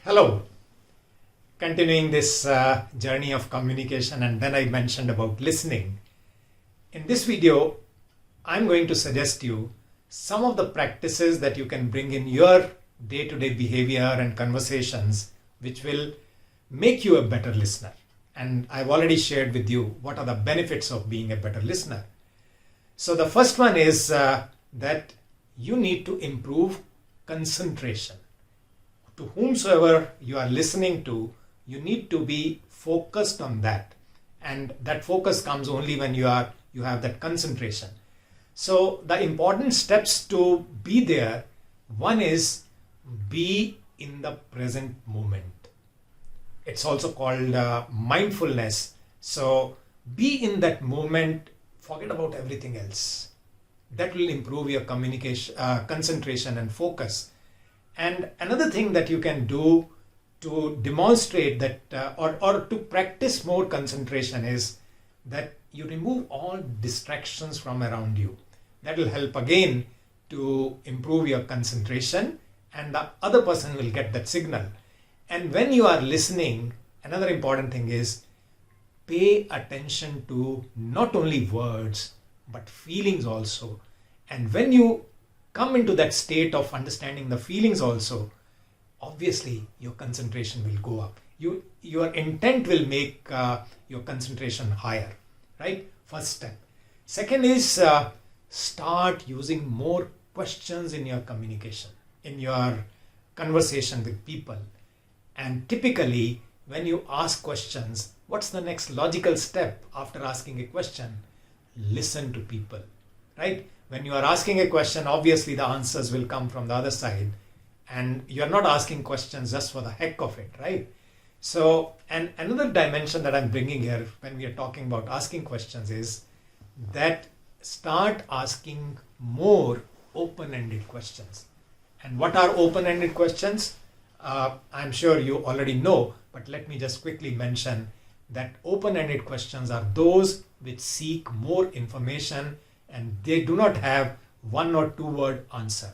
Hello, continuing this journey of communication, and then I mentioned about listening. In this video, I'm going to suggest you some of the practices that you can bring in your day-to-day behavior and conversations, which will make you a better listener. And I've already shared with you what are the benefits of being a better listener. So the first one is that you need to improve concentration. To whomsoever you are listening to, you need to be focused on that. And that focus comes only when you have that concentration. So the important steps to be there, one is be in the present moment. It's also called mindfulness. So be in that moment, forget about everything else. That will improve your communication, concentration and focus. And another thing that you can do to demonstrate that or to practice more concentration is that you remove all distractions from around you. That will help again to improve your concentration, and the other person will get that signal. And when you are listening, another important thing is pay attention to not only words but feelings also. And when you come into that state of understanding the feelings also, obviously your concentration will go up. Your intent will make your concentration higher, right? First step. Second is start using more questions in your communication, in your conversation with people. And typically, when you ask questions, what's the next logical step after asking a question? Listen to people, right? When you are asking a question, obviously the answers will come from the other side, and you're not asking questions just for the heck of it, right? So, and another dimension that I'm bringing here when we are talking about asking questions is that start asking more open-ended questions. And what are open-ended questions? I'm sure you already know, but let me just quickly mention that open-ended questions are those which seek more information, and they do not have one or two word answer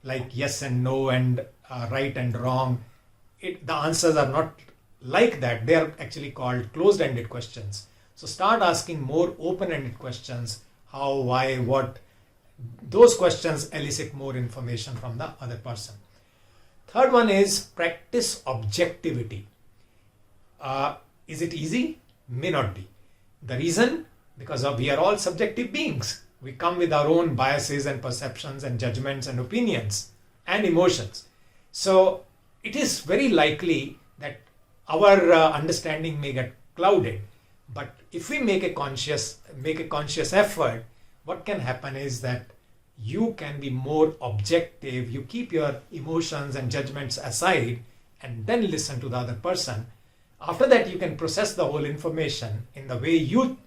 like yes and no and right and wrong. The answers are not like that. They are actually called closed-ended questions. So start asking more open-ended questions. How, why, what. Those questions elicit more information from the other person. Third one is practice objectivity. Is it easy? May not be. The reason? Because we are all subjective beings. We come with our own biases and perceptions and judgments and opinions and emotions. So it is very likely that our understanding may get clouded. But if we make a conscious effort, what can happen is that you can be more objective. You keep your emotions and judgments aside and then listen to the other person. After that, you can process the whole information in the way you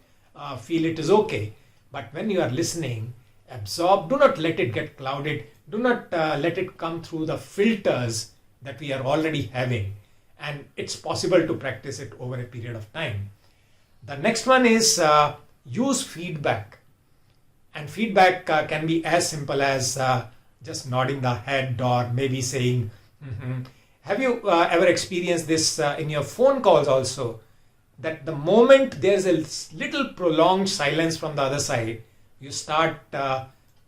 feel it is okay. But when you are listening, absorb, do not let it get clouded. Do not let it come through the filters that we are already having. And it's possible to practice it over a period of time. The next one is use feedback. And feedback can be as simple as just nodding the head or maybe saying, mm-hmm. Have you ever experienced this in your phone calls also? That the moment there's a little prolonged silence from the other side, you start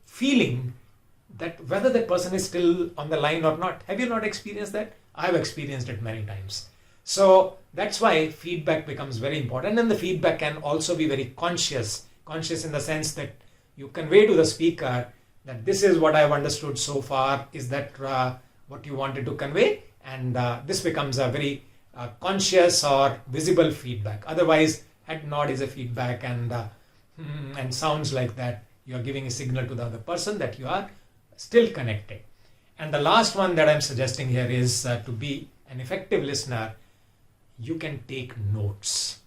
feeling that whether the person is still on the line or not. Have you not experienced that? I've experienced it many times. So that's why feedback becomes very important. And the feedback can also be very conscious in the sense that you convey to the speaker that this is what I've understood so far. Is that what you wanted to convey? And this becomes a very conscious or visible feedback. Otherwise, head nod is a feedback and sounds like that. You are giving a signal to the other person that you are still connected. And the last one that I'm suggesting here is to be an effective listener, you can take notes.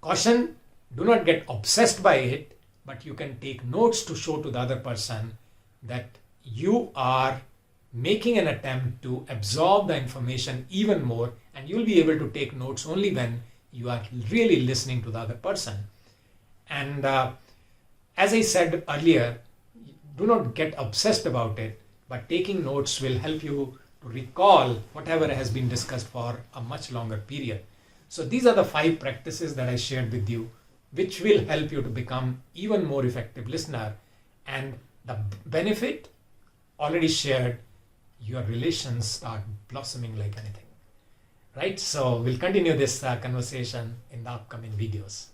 Caution, do not get obsessed by it, but you can take notes to show to the other person that you are making an attempt to absorb the information even more, and you'll be able to take notes only when you are really listening to the other person. And as I said earlier, do not get obsessed about it, but taking notes will help you to to recall whatever has been discussed for a much longer period. So these are the 5 practices that I shared with you, which will help you to become even more effective listener. And the benefit already shared, your relations start blossoming like anything. Right? So we'll continue this conversation in the upcoming videos.